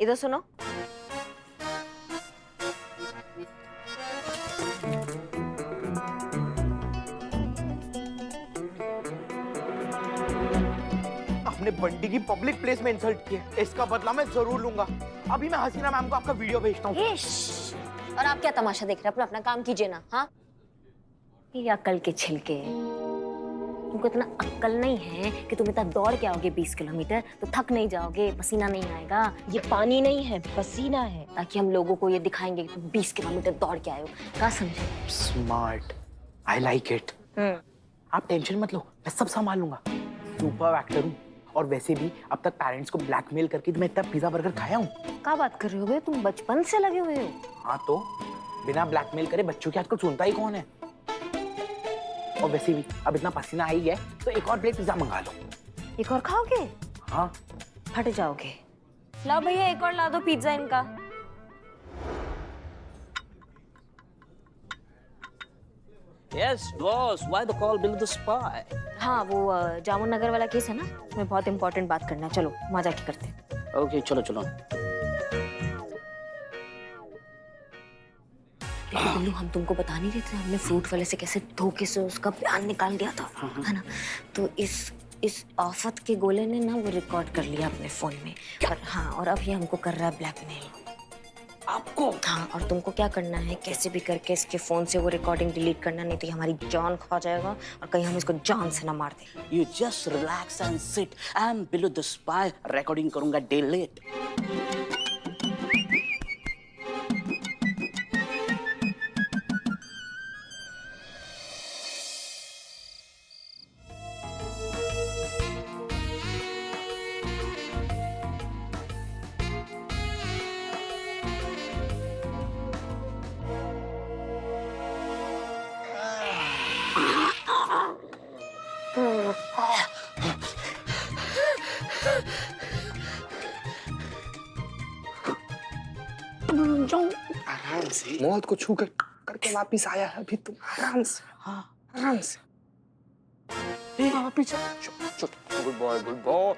इधर सुनो। आपने बंटी की पब्लिक प्लेस में इंसल्ट किया, इसका बदला मैं जरूर लूंगा। अभी मैं हसीना मैम को आपका वीडियो भेजता हूँ। और आप क्या तमाशा देख रहे हैं? अपना काम कीजिए ना। हाँ, ये अक्ल के छिलके, तुमको इतना अक्ल नहीं है कि तुम इतना दौड़ के आओगे 20 किलोमीटर तो थक नहीं जाओगे, पसीना नहीं आएगा। ये पानी नहीं है, पसीना है। ताकि हम लोगों को ये दिखाएंगे कि तुम 20 किलोमीटर दौड़ के आए हो। क्या समझे? Smart, I like it. आप टेंशन मत लो, मैं सब संभाल लूंगा। सुपर एक्टर हूँ। और वैसे भी अब तक पेरेंट्स को ब्लैकमेल करके मैं इतना पिज्जा बर्गर खाया हूँ। क्या बात कर रहे हो बे? तुम बचपन से लगे हुए हो। हाँ तो बिना ब्लैकमेल करे बच्चों की आजकल सुनता ही कौन है। और वैसे भी अब इतना पसीना आ ही गया तो एक और प्लेट पिज्जा मंगा लो। एक और खाओगे? हाँ। फट जाओगे। लाओ भैया एक और ला दो पिज्जा इनका। Yes, boss. Why the call Bill the spy? हाँ, वो जामुन नगर वाला केस है ना, उसमें बहुत इंपॉर्टेंट बात करना है। चलो वहाँ जाके करते हैं। Okay, चलो चलो। लेकिन बिल्लू, हम तुमको बता नहीं रहे थे हमने फ्रूट वाले से कैसे धोखे से उसका बयान निकाल दिया था, है ना? तो इस आफत के गोले ने ना वो रिकॉर्ड कर लिया अपने फोन में। और हाँ, और अब ये हमको कर रहा है ब्लैकमेल। आपको? हाँ, और तुमको क्या करना है, कैसे भी करके इसके फोन से वो रिकॉर्डिंग डिलीट करना, नहीं तो ये हमारी जान खा जाएगा और कहीं हम इसको जान से ना मार दें। You just relax and sit. I'm Bill the spy. Recording करूँगा delete. आराम से मौत को छू कर करके वापिस आया है अभी तुम। आराम से, हाँ आराम से। वापिस गुड बॉय, गुड बॉय।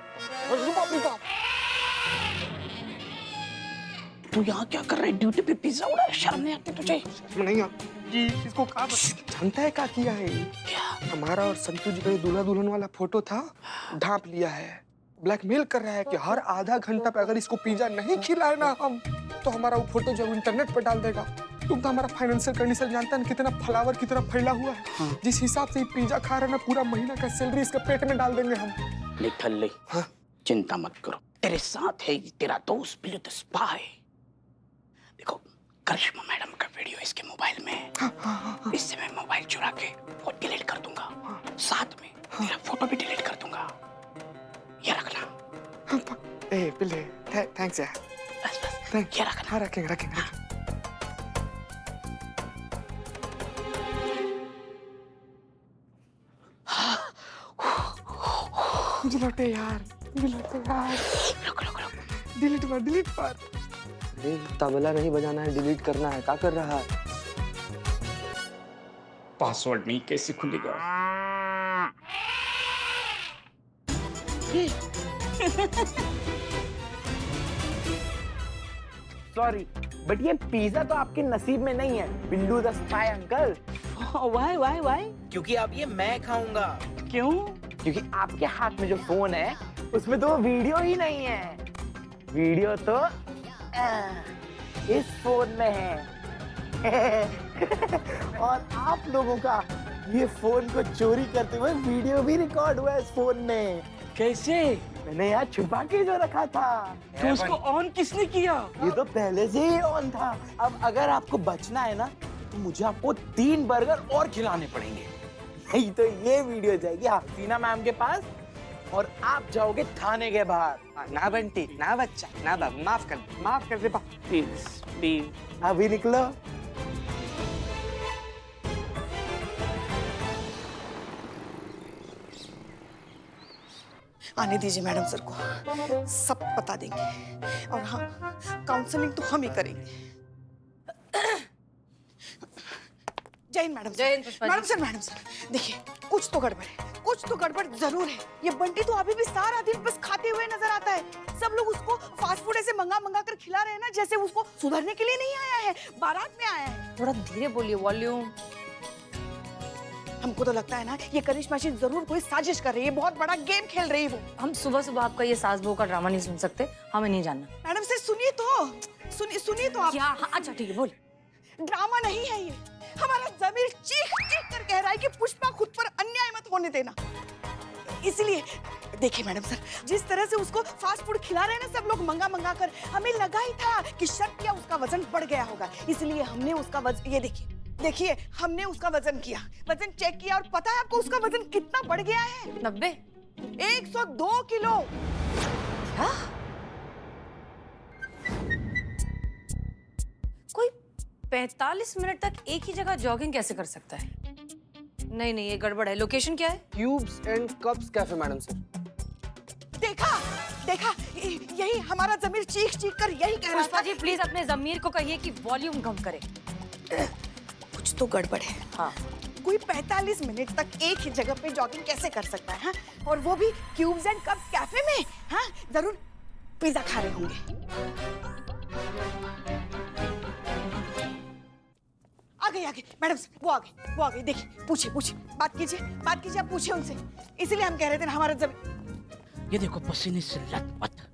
तू यहाँ क्या कर रहा है? ड्यूटी पे पिज्जा उड़ा, शर्म नहीं आती तुझे? नहीं जी, इसको कहा जानता है क्या किया है? क्या? हमारा और संतू जी का जो दूल्हा दुल्हन वाला फोटो था, ढांप लिया है। ब्लैकमेल कर रहा है कि हर आधा घंटा पे अगर इसको पिज्जा नहीं खिलाए ना हम, तो हमारा वो फोटो जब इंटरनेट पर डाल देगा। तुम तो हमारा फाइनेंशियल कंडीशन जानता है ना, कितना फ्लावर की तरह फैला हुआ है। हाँ। जिस हिसाब से ये पिज्जा खा रहा है ना, पूरा महीना का सैलरी इसके पेट में डाल देंगे हम। निठल्ले, हाँ? चिंता मत करो, तेरे साथ है तेरा दोस्त बिल द स्पाई। देखो, करिश्मा मैडम का वीडियो इसके मोबाइल में है। हाँ। इससे मैं मोबाइल चुरा के वो डिलीट कर दूंगा। साथ में तेरा फोटो भी डिलीट कर दूंगा। ये रखना। ए पिल्ले, थैंक्स यार। बस ये रखना। हाँ रखेंगे। मुझे लौटे यार। रुक। डिलीट पर। अरे तबला नहीं बजाना है, डिलीट करना है। क्या कर रहा है? पासवर्ड नहीं, कैसे खुलेगा? सॉरी, बट ये पिज्जा तो आपके नसीब में नहीं है Billu the spy uncle. Why? क्योंकि अब ये मैं खाऊंगा। क्यों? क्योंकि आपके हाथ में जो फोन है उसमें तो वीडियो ही नहीं है। वीडियो तो इस फोन में है। और आप लोगों का ये फोन को चोरी करते हुए वीडियो भी रिकॉर्ड हुआ है इस फोन में। कैसे? मैंने यहाँ छुपा के जो रखा था। तो उसको ऑन किसने किया? ये तो पहले से ही ऑन था। अब अगर आपको बचना है ना, तो मुझे आपको 3 बर्गर और खिलाने पड़ेंगे। नहीं तो ये वीडियो जाएगी हसीना मैम के पास और आप जाओगे थाने के बाहर। ना बंटी, ना बच्चा, ना बाबू, माफ कर दे प्लीज। अभी निकलो। आने दीजिए मैडम सर को, सब बता देंगे। और हाँ, काउंसलिंग तो हम ही करेंगे। जय हिंद मैडम जय हिंद पुष्पा जी। मैडम सर देखिए कुछ तो गड़बड़ है, कुछ तो गड़बड़ जरूर है। ये बंटी तो अभी भी सारा दिन बस खाते हुए नजर आता है। सब लोग उसको फास्ट फूड ऐसे मंगा कर खिला रहे हैं ना, जैसे उसको सुधरने के लिए नहीं आया है, बारात में आया है। थोड़ा धीरे बोलिए, वॉल्यूम। हमको तो लगता है ना ये करिश्मा जी जरूर कोई साजिश कर रही है, बहुत बड़ा गेम खेल रही है वो। हम सुबह सुबह आपका ये सास बहू का ड्रामा नहीं सुन सकते, हमें नहीं जानना। मैडम से सुनिए तो, सुनिए तो आप। क्या? हाँ, अच्छा ठीक है, बोल। ड्रामा नहीं है ये, हमारा जमीर चीख चीख कर कह रहा है कि पुष्पा खुद पर अन्याय मत होने देना। इसलिए देखिए मैडम सर, जिस तरह से उसको फास्ट फूड खिला रहे हैं ना सब लोग मंगा कर, हमें लगा ही था कि शक किया उसका वजन बढ़ गया होगा। इसलिए हमने उसका वजन, ये देखिए हमने उसका वजन किया, वजन चेक किया, और पता है आपको उसका वजन कितना बढ़ गया है? 90। 102 किलो। कोई 45 मिनट तक एक ही जगह जॉगिंग कैसे कर सकता है? नहीं नहीं, ये गड़बड़ है। लोकेशन क्या है? Cubes and cups cafe madam sir. देखा यही हमारा जमीर चीख चीख कर यही कह रहा पुष्पा था। जी प्लीज अपने जमीर को कहिए कि वॉल्यूम कम करे। कुछ तो गड़बड़ है। हाँ, कोई 45 मिनट तक एक ही जगह पे जॉगिंग कैसे कर सकता है? हाँ? और वो भी क्यूब्स एंड कप्स कैफे में। हाँ? जरूर पिज्जा खा रहे होंगे। आ गए मैडम, वो आ गए। देखिए पूछिए, बात कीजिए आप, पूछिए उनसे। इसीलिए हम कह रहे थे ना हमारा जब ये देखो पसीने से लथपथ।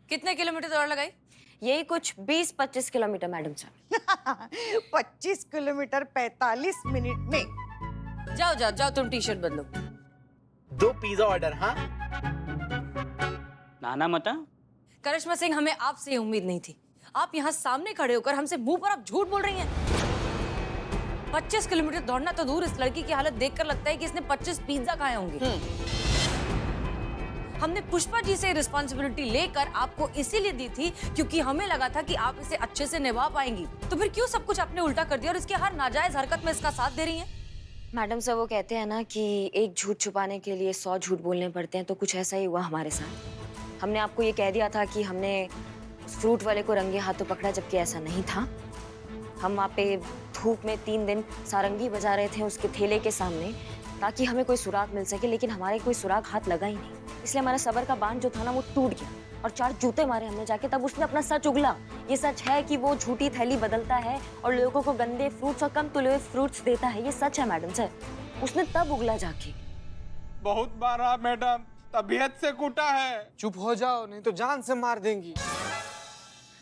कितने किलोमीटर दौड़ लगाई? यही कुछ 20-25 किलोमीटर मैडम साहब। 25 किलोमीटर 45 मिनट में। जाओ तुम टी शर्ट बदलो। 2 पिज्जा ऑर्डर। हाँ नाना मता, करिश्मा सिंह, हमें आपसे ये उम्मीद नहीं थी। आप यहाँ सामने खड़े होकर हमसे मुंह पर आप झूठ बोल रही हैं। 25 किलोमीटर दौड़ना तो दूर, इस लड़की की हालत देखकर लगता है कि इसने 25 पिज्जा खाए होंगे। हमने पुष्पा जी से रिस्पॉन्सिबिलिटी लेकर आपको इसीलिए दी थी क्योंकि हमें लगा था कि आप इसे अच्छे से निभा पाएंगी। तो फिर क्यों सब कुछ आपने उल्टा कर दिया और इसके हर नाजायज हरकत में इसका साथ दे रही हैं? मैडम सर वो कहते हैं ना कि एक झूठ छुपाने के लिए 100 झूठ बोलने पड़ते हैं, तो कुछ ऐसा ही हुआ हमारे साथ। हमने आपको ये कह दिया था कि हमने फ्रूट वाले को रंगे हाथों पकड़ा, जबकि ऐसा नहीं था। हम वहाँ पे धूप में 3 दिन सारंगी बजा रहे थे उसके ठेले के सामने, ताकि हमें कोई सुराग मिल सके, लेकिन हमारे कोई सुराग हाथ लगा ही नहीं। इसलिए हमारा सबर का बांध जो था ना वो टूट गया, और 4 जूते मारे हमने जाके। तब उसने अपना सच उगला। ये सच है कि वो झूठी थैली बदलता है और लोगों को गंदे फ्रूट्स और कम तुले हुए फ्रूट्स देता है। ये सच है मैडम सर, उसने तब उगला जाके। बहुत मारा मैडम, तबीयत से कूटा है। चुप हो जाओ, नहीं तो जान से मार देंगी।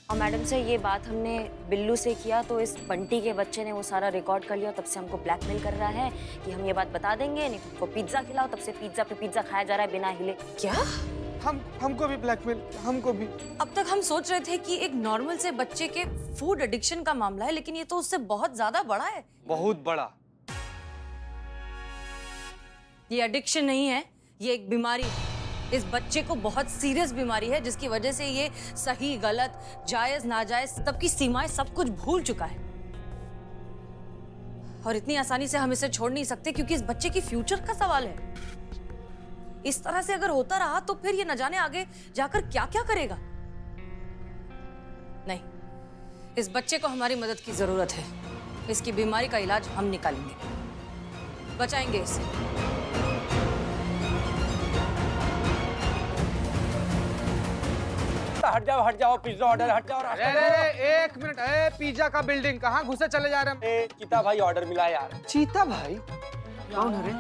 और मैडम से ये बात हमने बिल्लू से किया, तो इस बंटी के बच्चे ने वो सारा रिकॉर्ड कर लिया। तब से हमको ब्लैकमेल कर रहा है कि हम ये बात बता देंगे, नहीं तो पिज्जा खिलाओ। तब से पिज्जा पे पिज्जा खाया जा रहा है बिना हिले। क्या? हमको भी ब्लैकमेल, हमको भी। अब तक हम सोच रहे थे कि एक नॉर्मल से बच्चे के फूड एडिक्शन का मामला है, लेकिन ये तो उससे बहुत ज्यादा बड़ा है। बहुत बड़ा। ये एडिक्शन नहीं है, ये एक बीमारी है। इस बच्चे को बहुत सीरियस बीमारी है, जिसकी वजह से ये सही गलत, जायज नाजायज सब की सीमाएं सब कुछ भूल चुका है। और इतनी आसानी से हम इसे छोड़ नहीं सकते, क्योंकि इस बच्चे की फ्यूचर का सवाल है। इस तरह से अगर होता रहा तो फिर ये न जाने आगे जाकर क्या क्या करेगा। नहीं, इस बच्चे को हमारी मदद की जरूरत है। इसकी बीमारी का इलाज हम निकालेंगे, बचाएंगे इसे। हट जाओ पिज्जा ऑर्डर, हट जाओ। अरे 1 मिनट, पिज्जा का बिल्डिंग कहाँ घुसे चले जा रहे हैं? चीता भाई ऑर्डर मिला यार। चीता भाई कौन है रे?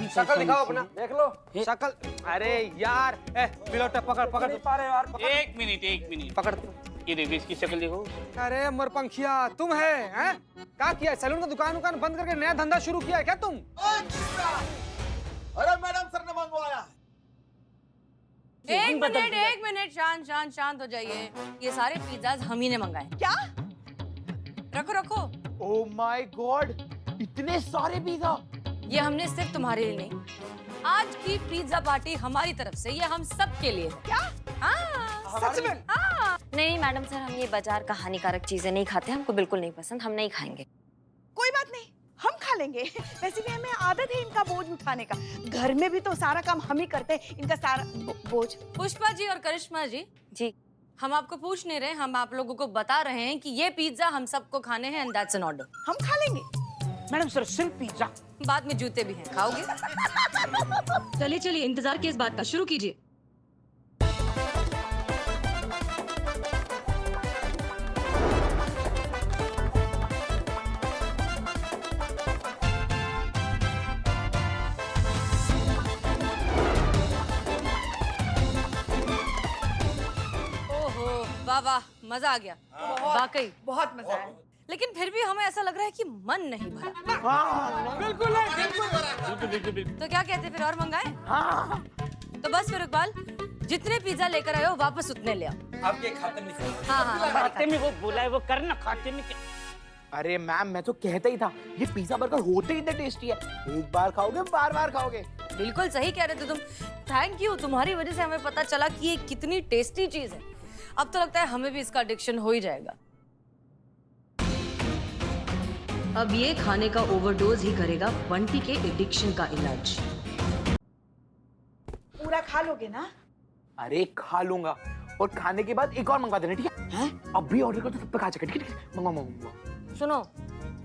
शक्ल दिखाओ अपना, देख लो शक्ल। अरे यार, बिलोटे पकड़ यार। एक मिनट पकड़। ये देखो इसकी शक्ल देखो। अरे मरपंखिया, तुम हैं? क्या किया है? सैलून का दुकान बंद करके नया धंधा शुरू किया है क्या तुम? अरे मैडम सर ने मंगवाया। एक मिनट, शांत हो जाइए। ये सारे पिज्जाज हम ही ने मंगाए। क्या? रखो। ओह माय गॉड, इतने सारे पिज्जा। ये हमने सिर्फ तुम्हारे लिए नहीं, आज की पिज्जा पार्टी हमारी तरफ से, ये हम सब के लिए है। क्या? हाँ, सच में? हाँ। नहीं मैडम सर, हम ये बाजार का हानिकारक चीजें नहीं खाते, हमको बिल्कुल नहीं पसंद, हम नहीं खाएंगे। कोई बात नहीं, हम खा लेंगे। वैसे भी हमें आदत है इनका बोझ उठाने का। घर में भी तो सारा काम हम ही करते हैं, इनका सारा बोझ। पुष्पा जी और करिश्मा जी, हम आपको पूछ नहीं रहे, हम आप लोगों को बता रहे हैं कि ये पिज्जा हम सबको खाने हैं एंड दैट्स एन ऑर्डर। हम खा लेंगे। मैडम सर सिर्फ पिज्जा। बाद में जूते भी हैं, खाओगे? चलिए चलिए, इंतजार किस बात का, शुरू कीजिए। ओहो, वाह वाह, मजा आ गया वाकई। बहुत मजा आया। लेकिन फिर भी हमें ऐसा लग रहा है कि मन नहीं भरा। तो क्या कहते फिर, और मंगाए? तो बस फिर इकबाल, जितने पिज्जा लेकर आए हो वापस उतने ले आओ। आपके खाते में। हाँ, खाते में वो बोला है वो करना, खाते में क्या? अरे मैम, मैं तो कहता ही था ये पिज्जा बर्गर होते ही इतने टेस्टी है, एक बार खाओगे बार बार खाओगे। बिल्कुल सही कह रहे थे तुम। थैंक यू, तुम्हारी वजह से हमें पता चला कि ये कितनी टेस्टी चीज है। अब तो लगता है हमें भी इसका एडिक्शन हो ही जाएगा। अब ये खाने का ओवरडोज ही करेगा बंटी के एडिक्शन का इलाज। पूरा खा लोगे ना? अरे खा लूंगा, और खाने के बाद एक और मंगवा देना, ठीक है? अब भी ऑर्डर कर तो सब पे खा सके, ठीक है? मंगवा। सुनो,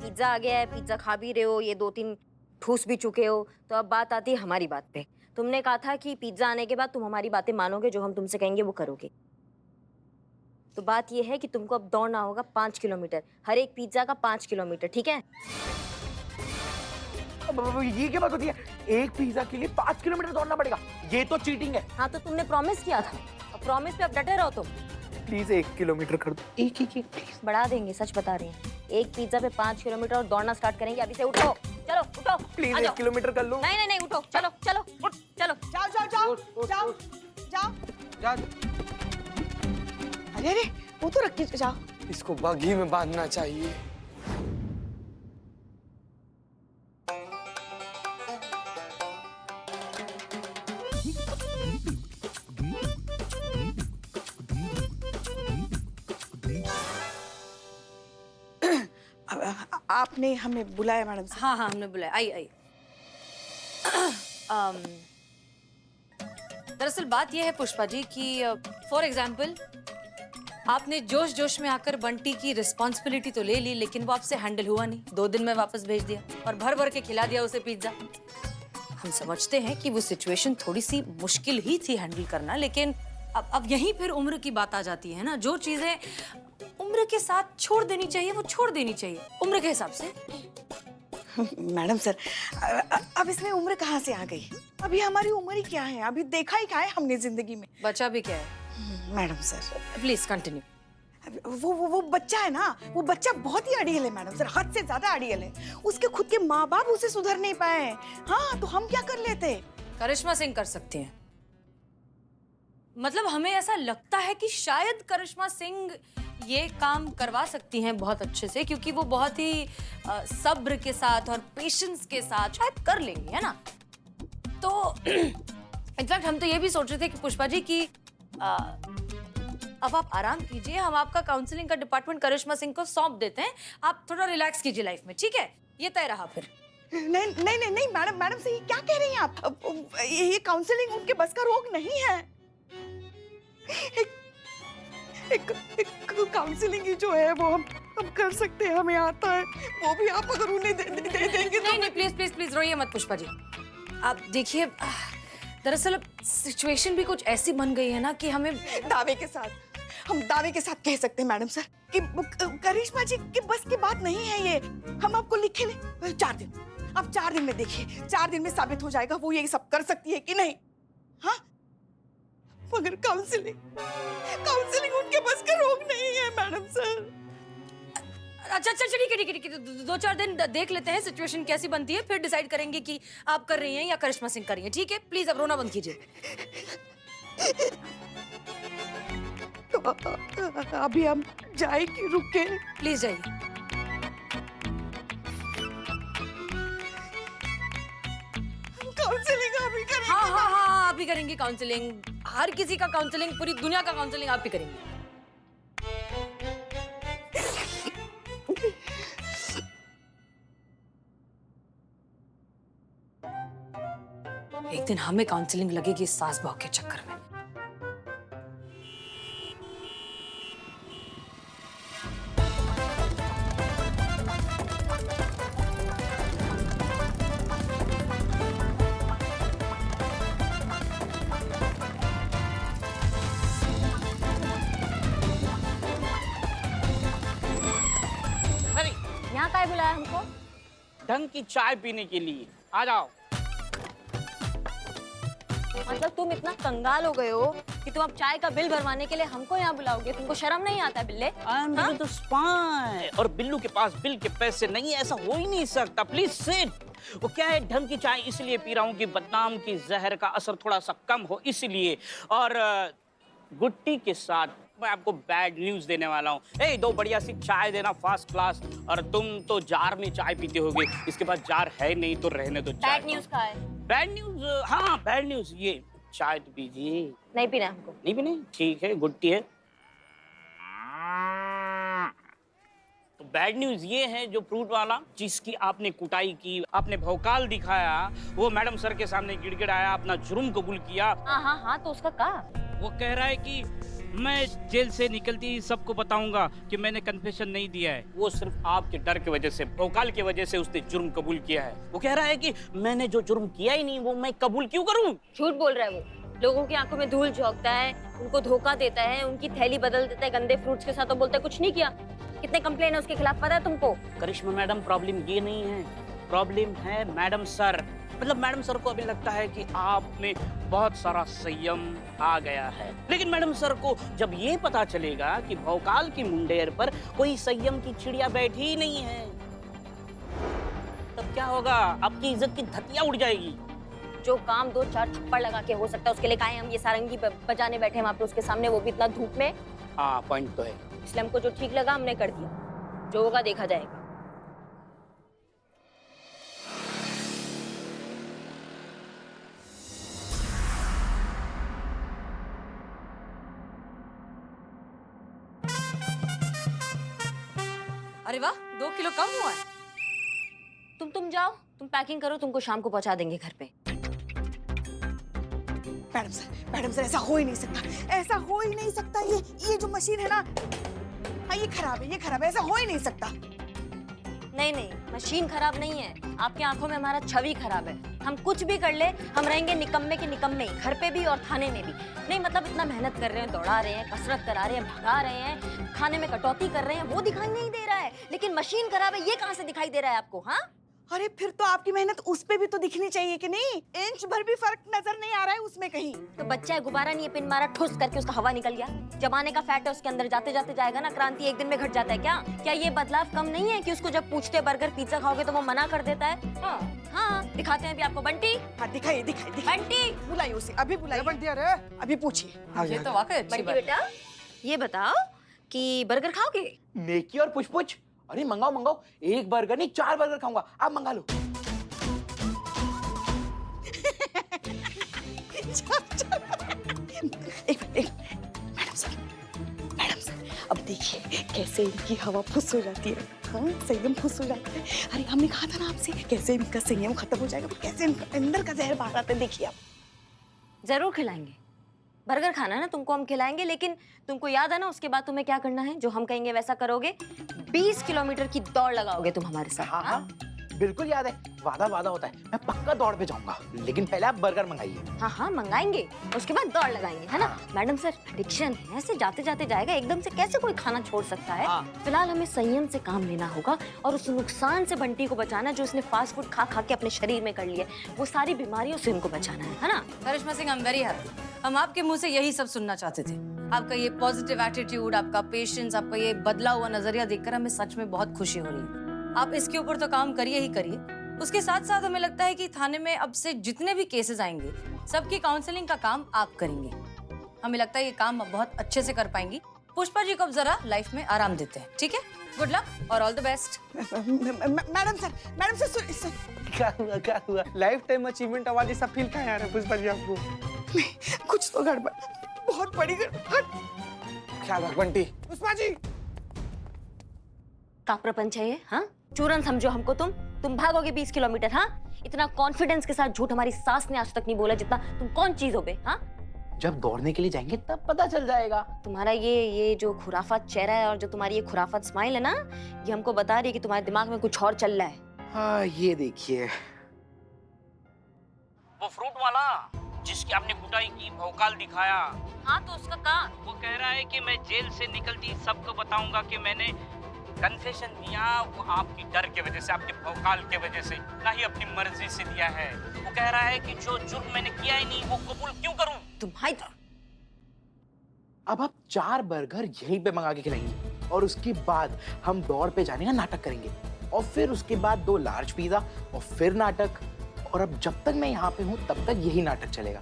पिज्जा आ गया है, पिज्जा खा भी रहे हो, ये 2-3 ठूस भी चुके हो, तो अब बात आती है हमारी बात पे। तुमने कहा था कि पिज्जा आने के बाद तुम हमारी बातें मानोगे, जो हम तुमसे कहेंगे वो करोगे। तो बात ये है कि तुमको अब दौड़ना होगा 5 किलोमीटर, हर एक पिज्जा का 5 किलोमीटर, ठीक है? अब ये क्या बात होती है? एक पिज्जा के लिए 5 किलोमीटर दौड़ना पड़ेगा? ये तो चीटिंग है। हाँ, तो तुमने प्रॉमिस किया था, और प्रॉमिस पे अब डटे रहो तुम। प्लीज 1 किलोमीटर कर दो, एक प्लीज। बढ़ा देंगे, सच बता रहे हैं। एक पिज्जा पे 5 किलोमीटर और दौड़ना स्टार्ट करेंगे। अभी से उठो, चलो उठो, प्लीज आ 1 जाओ। किलोमीटर कर लो। नहीं, उठो, चलो चलो चलो। जाओ जाओ जाओ जाओ जाओ। अरे वो तो रख के जाओ। इसको बग्घी में बांधना चाहिए। आपने हमें बुलाया मैडम साहब? हाँ, हमने बुलाया। आई। दरअसल बात यह है पुष्पा जी कि फॉर एग्जाम्पल आपने जोश जोश में आकर बंटी की रिस्पॉन्सिबिलिटी तो ले ली, लेकिन वो आपसे हैंडल हुआ नहीं। 2 दिन में वापस भेज दिया और भर भर के खिला दिया उसे पिज्जा। हम समझते हैं कि वो सिचुएशन थोड़ी सी मुश्किल ही थी हैंडल करना, लेकिन अब यहीं फिर उम्र की बात आ जाती है ना। जो चीजें उम्र के साथ छोड़ देनी चाहिए वो छोड़ देनी चाहिए, उम्र के हिसाब से। मैडम सर, अब इसमें उम्र कहाँ से आ गई? अभी हमारी उम्र ही क्या है? अभी देखा ही क्या है हमने जिंदगी में? बच्चा भी क्या है? Madam sir please continue. वो बच्चा है ना, वो बच्चा बहुत ही अड़ियल है मैडम सर, हद से ज्यादा अड़ियल है। उसके खुद के माँ बाप उसे सुधर नहीं पाए। हाँ, तो हम क्या कर लेते? करिश्मा सिंह कर सकती हैं। मतलब हमें ऐसा लगता है कि शायद करिश्मा सिंह ये काम करवा सकती हैं बहुत अच्छे से, क्योंकि वो बहुत ही सब्र के साथ और पेशेंस के साथ शायद कर लेंगी, है ना? तो इनफैक्ट हम तो ये भी सोच रहे थे कि पुष्पा जी की अब आप आराम कीजिए, हम आपका काउंसलिंग का डिपार्टमेंट करिश्मा सिंह को सौंप देते हैं। आप थोड़ा रिलैक्स कीजिए लाइफ में, ठीक है? ये तय रहा फिर। नहीं मैडम से क्या कह रही हैं आप? ये काउंसलिंग उनके बस का रोग नहीं है। एक काउंसलिंग ही जो है वो हम कर सकते हैं, हमें आता है। वो भी आप अगर उन्हें दे देंगे तो। नहीं, प्लीज रोइए मत पुष्पा जी। आप देखिए, दरअसल सिचुएशन भी कुछ ऐसी बन गई है ना कि हम दावे के साथ कह सकते हैं मैडम सर कि करिश्मा जी की बस की बात नहीं है ये। हम आपको लिखे नहीं 4 दिन, अब 4 दिन में देखिए, 4 दिन में साबित हो जाएगा वो ये सब कर सकती है कि नहीं। हाँ, मगर काउंसलिंग उनके बस का रोग नहीं है मैडम सर। अच्छा ठीक है। 2-4 दिन देख लेते हैं सिचुएशन कैसी बनती है, फिर डिसाइड करेंगे कि आप कर रही हैं या करिश्मा सिंह कर रही हैं, ठीक है? प्लीज अब रोना बंद कीजिए। तो अभी हम जाए कि रुके? प्लीज जाइए। काउंसलिंग अभी करेंगे? हाँ, आप भी करेंगे काउंसलिंग। हर किसी का काउंसलिंग, पूरी दुनिया का काउंसलिंग आप भी करेंगे। एक दिन हमें काउंसलिंग लगेगी इस सास बहू के चक्कर में। ढंग की चाय पीने के लिए। आ जाओ। मतलब तुम इतना कंगाल हो गए हो कि तुम अब चाय का बिल भरवाने के लिए हमको यहाँ बुलाओगे? तुमको शर्म नहीं आता बिल्ले? आई एम हाँ? तो स्पाई और बिल्लू के पास बिल के पैसे नहीं, ऐसा हो ही नहीं सकता। Please sit. वो क्या है, ढंग की चाय इसलिए पी रहा हूँ कि बदनाम की जहर का असर थोड़ा सा कम हो, इसलिए। और गुट्टी के साथ मैं आपको बैड न्यूज देने वाला हूँ। ए, दो बढ़िया सी चाय देना फर्स्ट क्लास। और तुम तो जार में चाय पीते होगे, इसके बाद जार है नहीं तो रहने दो। बैड न्यूज का है? बैड न्यूज, हाँ बैड न्यूज। ये चाय तो पीजिए। नहीं पीना हमको। नहीं पीने? ठीक है, गुट्टी है। तो बैड न्यूज ये है, जो फ्रूट वाला जिसकी आपने कुटाई की, आपने भौकाल दिखाया, वो मैडम सर के सामने गिड़गिड़ाया, अपना जुर्म कबूल किया। हाँ, तो उसका का? वो कह रहा है कि मैं जेल से निकलती ही सबको बताऊंगा कि मैंने कन्फेशन नहीं दिया है। वो सिर्फ आपके डर की वजह से, भौकाल की वजह से उसने जुर्म कबूल किया है। वो कह रहा है कि मैंने जो जुर्म किया ही नहीं, वो मैं कबूल क्यों करूं? झूठ बोल रहा है वो। लोगों की आंखों में धूल झोंकता है, उनको धोखा देता है, उनकी थैली बदल देता है गंदे फ्रूट्स के साथ, तो बोलता है कुछ नहीं किया। कितने कंप्लेन है उसके खिलाफ पता है तुमको? करिश्मा मैडम, प्रॉब्लम ये नहीं है, प्रॉब्लम है मैडम सर। मतलब मैडम सर को अभी लगता है कि आप में बहुत सारा संयम आ गया है, लेकिन मैडम सर को जब ये पता चलेगा कि भौकाल की मुंडेर पर कोई संयम की चिड़िया बैठी ही नहीं है, तब क्या होगा? आपकी इज्जत की धतिया उड़ जाएगी। जो काम 2-4 थप्पड़ लगा के हो सकता है, उसके लिए काहे हम ये सारंगी बजाने बैठे हैं वहाँ पे उसके सामने, वो भी इतना धूप में। हाँ, पॉइंट तो है। इसलिए हमको जो ठीक लगा हमने कर दिया, जो होगा देखा जाएगा। अरे वाह, 2 किलो कम हुआ है। तुम जाओ, तुम पैकिंग करो, तुमको शाम को पहुंचा देंगे घर पे। मैडम सर ऐसा हो ही नहीं सकता, ऐसा हो ही नहीं सकता। ये जो मशीन है ना, हाँ ये खराब है, ऐसा हो ही नहीं सकता। नहीं, मशीन खराब नहीं है, आपकी आंखों में हमारा छवि खराब है। हम कुछ भी कर ले, हम रहेंगे निकम्मे के निकम्मे, घर पे भी और थाने में भी। नहीं मतलब इतना मेहनत कर रहे हैं, दौड़ा रहे हैं, कसरत करा रहे हैं, भगा रहे हैं, खाने में कटौती कर रहे हैं, वो दिखाई नहीं दे रहा है, लेकिन मशीन खराब है ये कहाँ से दिखाई दे रहा है आपको? हाँ, अरे फिर तो आपकी मेहनत उस पे भी तो दिखनी चाहिए कि नहीं? इंच भर भी फर्क नजर नहीं आ रहा है उसमें कहीं। तो बच्चा है, गुब्बारा नहीं है, पिन मारा ठुस करके उसका हवा निकल गया। जमाने का फैट है उसके अंदर, जाते जाते जाएगा ना। क्रांति एक दिन में घट जाता है क्या ये बदलाव कम नहीं है कि उसको जब पूछते बर्गर पिज्जा खाओगे तो वो मना कर देता है? हाँ, दिखाते हैं अभी आपको। बंटी, हाँ दिखाइए। बंटी बुलाइए उसे, अभी बुलाइए। बंटी अरे अभी पूछिए। ये तो वाकई अच्छी बंटी बात है। बेटा, ये बताओ कि बर्गर खाओगे? नेकी और पुछ। अरे मंगाओ, एक बर्गर नहीं 4 बर्गर खाऊंगा, आप मंगा लो। एक मैडम सर अब देखिए कैसे इनकी हवा फुस हो जाती है। हाँ, संयम फुस हो जाता है। अरे हमने कहा था ना आपसे, कैसे इनका संयम खत्म हो जाएगा, कैसे इनका अंदर का जहर बाहर आता है। देखिए आप। जरूर खिलाएंगे, बर्गर खाना है ना तुमको, हम खिलाएंगे, लेकिन तुमको याद है ना उसके बाद तुम्हें क्या करना है? जो हम कहेंगे वैसा करोगे। 20 किलोमीटर की दौड़ लगाओगे तुम हमारे साथ। हाँ, बिल्कुल याद है, वादा होता है, मैं पक्का दौड़ पे जाऊंगा, लेकिन पहले आप बर्गर मंगाइए। हाँ, मंगाएंगे, उसके बाद दौड़ लगाएंगे, है ना? मैडम सर, एडिक्शन है, ऐसे जाते जाते जाएगा, एकदम से कैसे कोई खाना छोड़ सकता है? फिलहाल हमें संयम से काम लेना होगा और उस नुकसान से बंटी को बचाना जो उसने फास्ट फूड खा के अपने शरीर में कर लिया, वो सारी बीमारियों से उनको बचाना है ना? Karishma Singh, I am very happy. हम आपके मुंह से यही सब सुनना चाहते थे। आपका ये पॉजिटिव एटीट्यूड, आपका पेशेंस, आपका ये बदला हुआ नजरिया देखकर हमें सच में बहुत खुशी हो रही है। आप इसके ऊपर तो काम करिए ही करिए। उसके साथ साथ हमें लगता है कि थाने में अब से जितने भी केसेस आएंगे, सबकी काउंसलिंग का काम आप करेंगे। हमें लगता है ये काम आप बहुत अच्छे से कर पाएंगी। पुष्पा जी को अब जरा लाइफ में आराम देते हैं, ठीक है? गुड लक और all the best. Madam sir क्या हुआ? लाइफ टाइम अचीवमेंट अवार्ड जैसा फील क्या आ रहा है पुष्पा जी आपको? कुछ तो गड़बड़, बहुत बड़ी गड़बड़। क्या बात बंटी? पुष्पा जी, का प्रपंच है ये? हाँ, चूरन समझो हमको तुम भागोगे 20 किलोमीटर। हाँ, इतना कॉन्फिडेंस के साथ झूठ हमारी सास ने आज तक नहीं बोला जितना तुम कौन चीज हो बे? हाँ, जब दौड़ने के लिए जाएंगे तब पता चल जाएगा। तुम्हारा ये जो खुराफात चेहरा है और जो तुम्हारी ये खुराफात स्माइल है ना, ये हमको बता रही है कि तुम्हारे दिमाग में कुछ और चल रहा है। हाँ, ये देखिए, वो फ्रूट वाला जिसकी आपने कुटाई की, भौकाल दिखाया। हाँ, तो उसका का? वो कह रहा है कि मैं जेल से निकलती सबको बताऊंगा कि मैंने कन्फेशन दिया वो आपकी डर की वजह से, आपके भौकाल की वजह से, ना ही अपनी मर्जी से दिया है। वो कह रहा है कि जो जुर्म मैंने किया ही नहीं वो कबूल क्यों करूं? तुम्हारी अब आप 4 बर्गर यहीं पे मंगा के खिलाएंगे और उसके बाद हम दौड़ पे जाने का नाटक करेंगे और फिर उसके बाद 2 लार्ज पिज्जा और फिर नाटक। और अब जब तक मैं यहाँ पे हूँ तब तक यही नाटक चलेगा।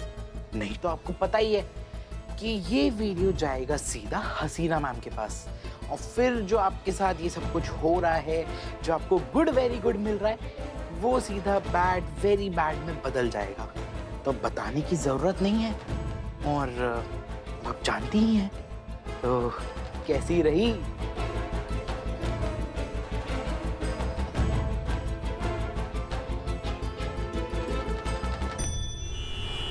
नहीं तो आपको पता ही है कि ये वीडियो जाएगा सीधा हसीना मैम के पास और फिर जो आपके साथ ये सब कुछ हो रहा है, जो आपको गुड वेरी गुड मिल रहा है, वो सीधा बैड वेरी बैड में बदल जाएगा। तो बताने की जरूरत नहीं है और आप जानती ही हैं। तो कैसी रही